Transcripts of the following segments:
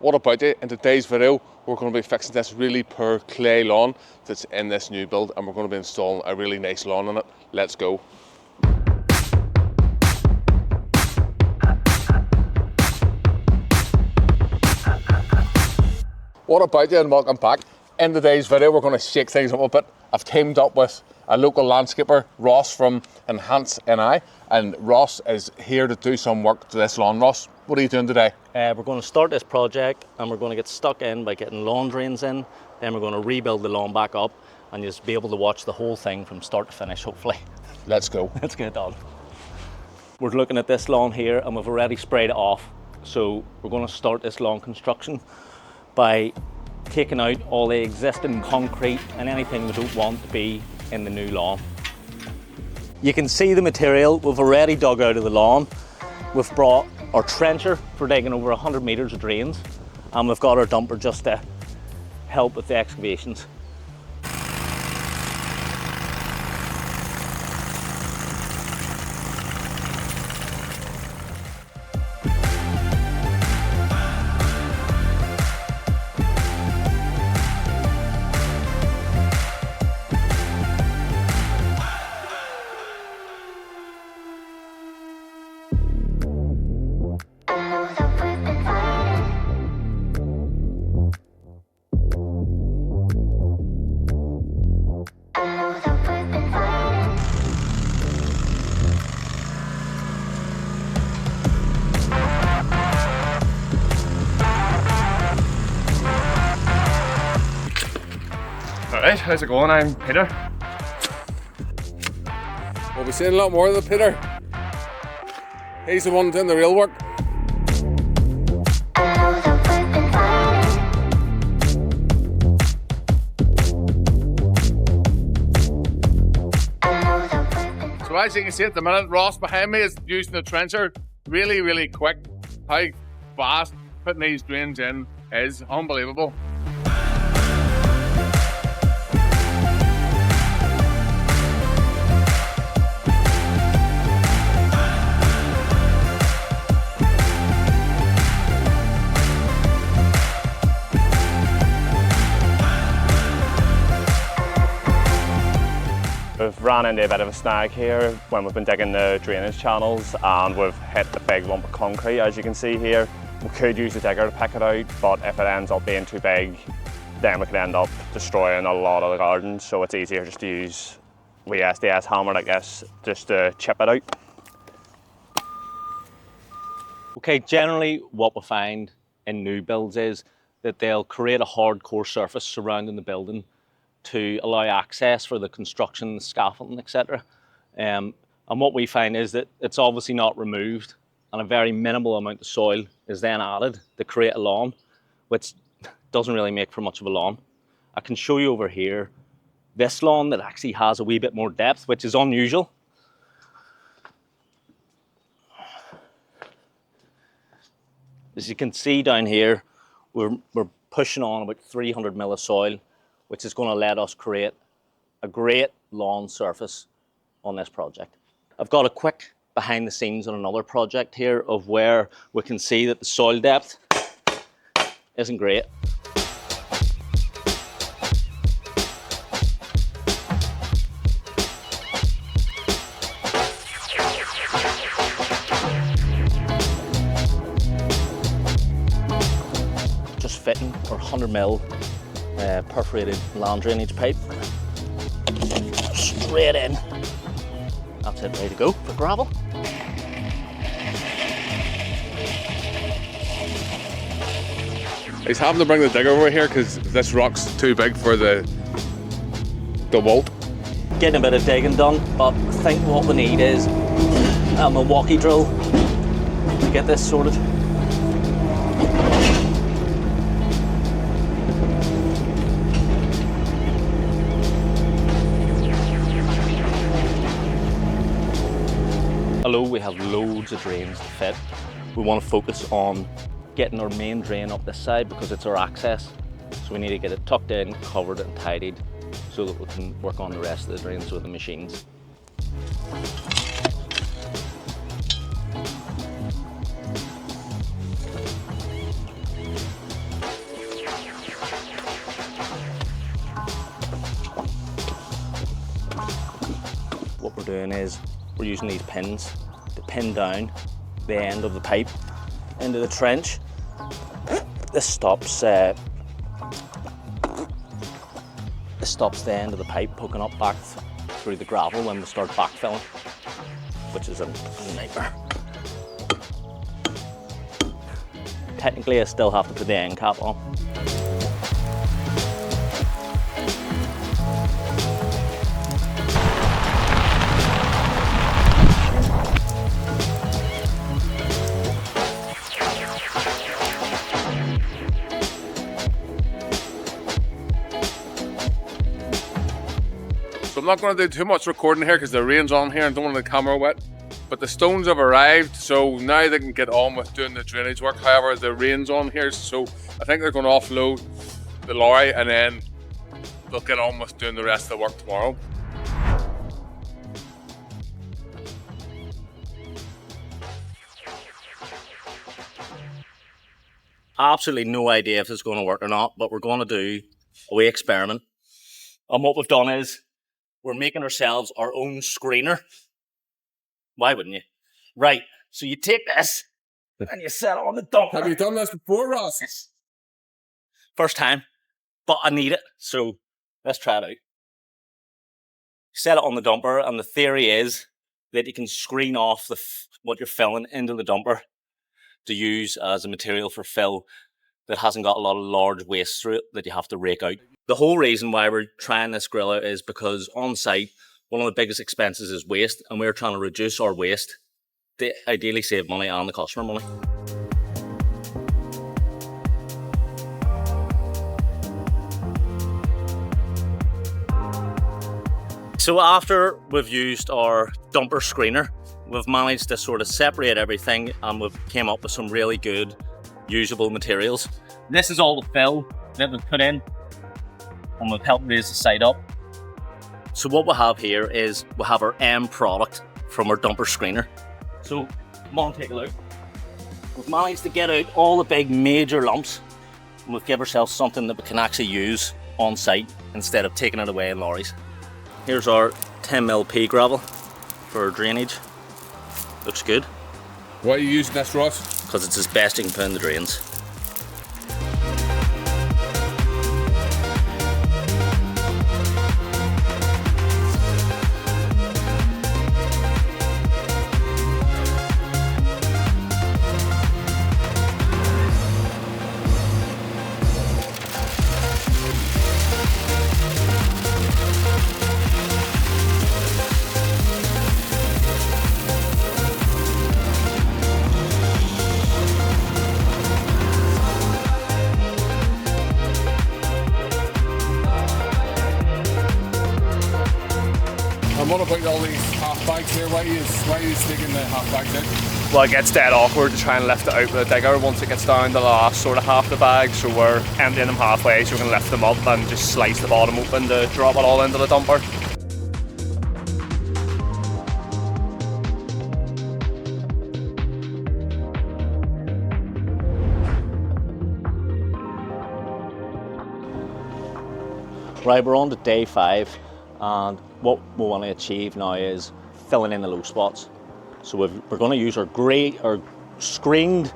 What about it? In today's video, we're going to be fixing this really poor clay lawn that's in this new build, and we're going to be installing a really nice lawn on it. Let's go. What about you, and welcome back. In today's video, we're going to shake things up a bit. I've teamed up with a local landscaper, Ross from Enhance NI, and Ross is here to do some work to this lawn. Ross, what are you doing today? We're going to start this project and we're going to get stuck in by getting lawn drains in, then we're going to rebuild the lawn back up and just be able to watch the whole thing from start to finish, hopefully. Let's go. Let's get it done. We're looking at this lawn here and we've already sprayed it off. So we're going to start this lawn construction by taking out all the existing concrete and anything we don't want to be in the new lawn. You can see the material we've already dug out of the lawn. We've brought our trencher for digging over 100 metres of drains, and we've got our dumper just to help with the excavations. Alright, how's it going? I'm Peter. We'll be seeing a lot more of the Peter. He's the one doing the real work. So as you can see at the minute, Ross behind me is using the trencher really quick. How fast putting these drains in is unbelievable. We've ran into a bit of a snag here when we've been digging the drainage channels, and we've hit a big lump of concrete, as you can see here. We could use the digger to pick it out, but if it ends up being too big, then we could end up destroying a lot of the garden, so it's easier just to use a wee SDS hammer like this just to chip it out. Okay, generally what we find in new builds is that they'll create a hardcore surface surrounding the building to allow access for the construction, the scaffolding, etc. And what we find is that it's obviously not removed, and a very minimal amount of soil is then added to create a lawn, which doesn't really make for much of a lawn. I can show you over here this lawn that actually has a wee bit more depth, which is unusual. As you can see down here, we're pushing on about 300 mil of soil, which is going to let us create a great lawn surface on this project. I've got a quick behind the scenes on another project here of where we can see that the soil depth isn't great. Just fitting our 100 mil perforated land drainage pipe straight in. That's it, ready to go for gravel. He's having to bring the digger over here because this rock's too big for the bolt. Getting a bit of digging done, but I think what we need is a Milwaukee drill to get this sorted. Although we have loads of drains to fit, we want to focus on getting our main drain up this side because it's our access. So we need to get it tucked in, covered and tidied so that we can work on the rest of the drains with the machines. doing is we're using these pins to pin down the end of the pipe into the trench. This stops the end of the pipe poking up back through the gravel when we start backfilling, which is a nightmare. Technically, I still have to put the end cap on. So I'm not going to do too much recording here because the rain's on here and don't want the camera wet. But the stones have arrived, so now they can get on with doing the drainage work. However, the rain's on here, so I think they're going to offload the lorry and then they'll get on with doing the rest of the work tomorrow. Absolutely no idea if it's going to work or not, but we're going to do a wee experiment. And what we've done is we're making ourselves our own screener. Why wouldn't you? Right, so you take this and you set it on the dumper. Have you done this before, Ross? First time, but I need it, so let's try it out. Set it on the dumper, and the theory is that you can screen off what you're filling into the dumper to use as a material for fill that hasn't got a lot of large waste through it that you have to rake out. The whole reason why we're trying this grill out is because on site, one of the biggest expenses is waste, and we're trying to reduce our waste to ideally save money and the customer money. So after we've used our dumper screener, we've managed to sort of separate everything, and we've came up with some really good usable materials. This is all the fill that we've put in, and we've helped raise the site up. So what we have here is we have our end product from our dumper screener. So come on, take a look. We've managed to get out all the big major lumps, and we've given ourselves something that we can actually use on site instead of taking it away in lorries. Here's our 10mm pea gravel for our drainage. Looks good. Why are you using this, Ross? Because it's as best you can put in the drains. And what about all these half bags here? Why are you sticking the half bags in? Well, it gets dead awkward to try and lift it out with a digger once it gets down the last sort of half the bag, so we're emptying them halfway so we can lift them up and just slice the bottom open to drop it all into the dumper. Right, we're on to day 5, and what we want to achieve now is filling in the low spots. So we're going to use our screened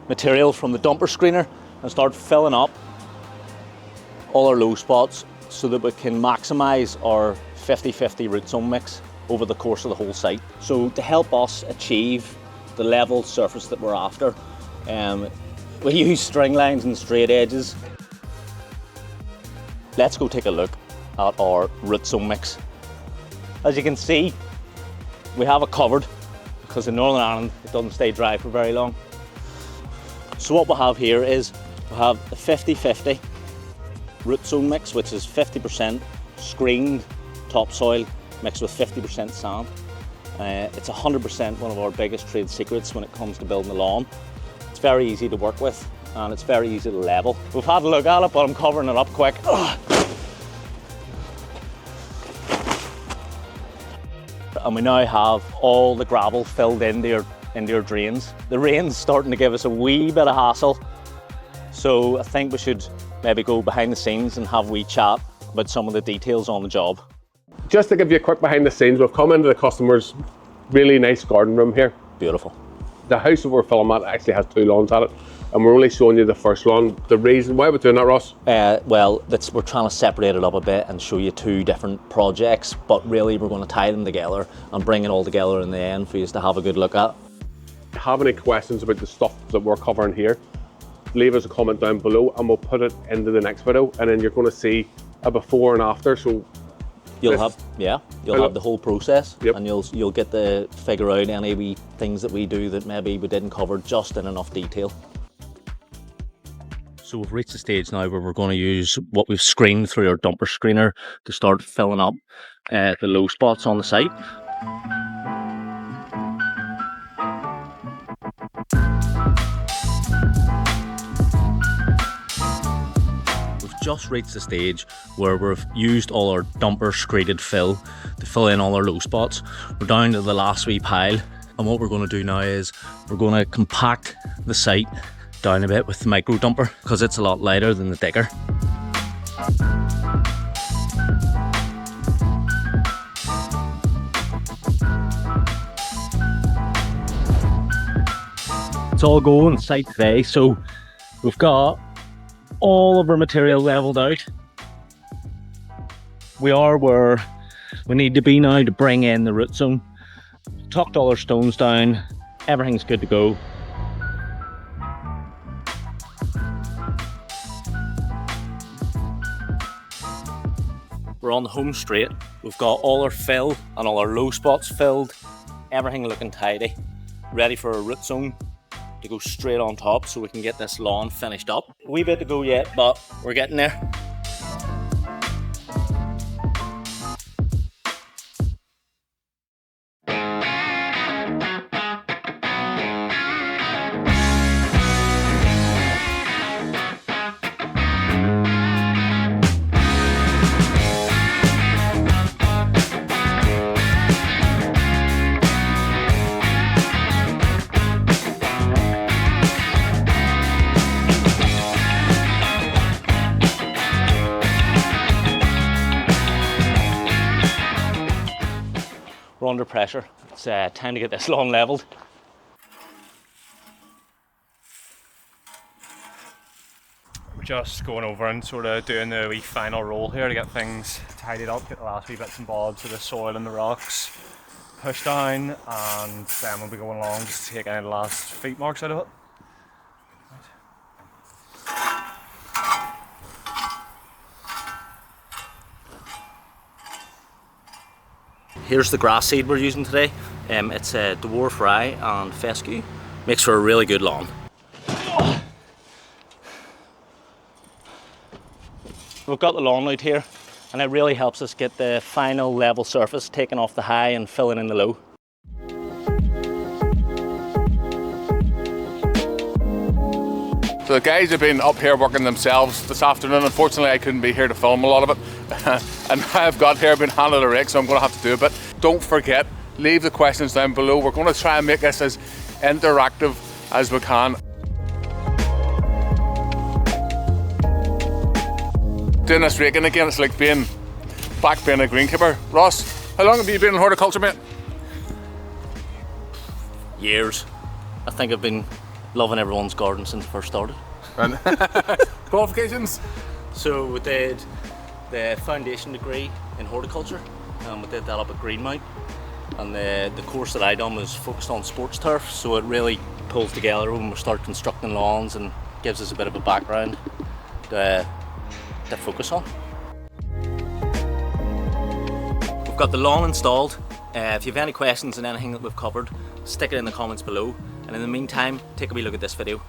material from the dumper screener and start filling up all our low spots so that we can maximise our 50-50 root zone mix over the course of the whole site. So to help us achieve the level surface that we're after, we use string lines and straight edges. Let's go take a look at our root zone mix. As you can see, we have it covered because in Northern Ireland it doesn't stay dry for very long. So what we have here is we have a 50-50 root zone mix, which is 50% screened topsoil mixed with 50% sand. It's 100% one of our biggest trade secrets when it comes to building a lawn. It's very easy to work with and it's very easy to level. We've had a look at it, but I'm covering it up quick. And we now have all the gravel filled into your drains. The rain's starting to give us a wee bit of hassle, so I think we should maybe go behind the scenes and have a wee chat about some of the details on the job. just to give you a quick behind the scenes, we've come into the customer's really nice garden room here. Beautiful. The house that we're filming at actually has 2 lawns at it, and we're only showing you the first lawn. The reason why we're doing that, Ross? Well, we're trying to separate it up a bit and show you 2 different projects, but really we're going to tie them together and bring it all together in the end for you to have a good look at. If you have any questions about the stuff that we're covering here, leave us a comment down below and we'll put it into the next video, and then you're going to see a before and after. So you'll have the whole process, yep. and you'll get to figure out any wee things that we do that maybe we didn't cover just in enough detail. So we've reached the stage now where we're going to use what we've screened through our dumper screener to start filling up the low spots on the site. Just reached the stage where we've used all our dumper screeded fill to fill in all our low spots. We're down to the last wee pile, and what we're going to do now is we're going to compact the site down a bit with the micro dumper because it's a lot lighter than the digger. It's all going site today, so we've got all of our material leveled out. We are where we need to be now to bring in the root zone. Tucked all our stones down, everything's good to go. We're on the home straight. We've got all our fill and all our low spots filled, everything looking tidy, ready for a root zone to go straight on top so we can get this lawn finished up. A wee bit to go yet, but we're getting there. We're under pressure. It's time to get this lawn levelled. We're just going over and sort of doing the wee final roll here to get things tidied up, get the last wee bits and bobs of the soil and the rocks pushed down, and then we'll be going along just to take any of the last feet marks out of it. Here's the grass seed we're using today. It's a dwarf rye and fescue. Makes for a really good lawn. We've got the lawn out here, and it really helps us get the final level surface, taking off the high and filling in the low. So the guys have been up here working themselves this afternoon. Unfortunately, I couldn't be here to film a lot of it. And now I've got here, been handed a rake, so I'm going to have to do a bit. Don't forget, leave the questions down below. We're going to try and make this as interactive as we can. Doing this raking again, it's like being back being a greenkeeper. Ross, how long have you been in horticulture, mate? Years. I think I've been loving everyone's garden since I first started. And qualifications? So we did the foundation degree in horticulture, and we did that up at Greenmount. And the course that I done was focused on sports turf, so it really pulls together when we start constructing lawns and gives us a bit of a background to focus on. We've got the lawn installed. If you have any questions on anything that we've covered, stick it in the comments below. And in the meantime, take a wee look at this video.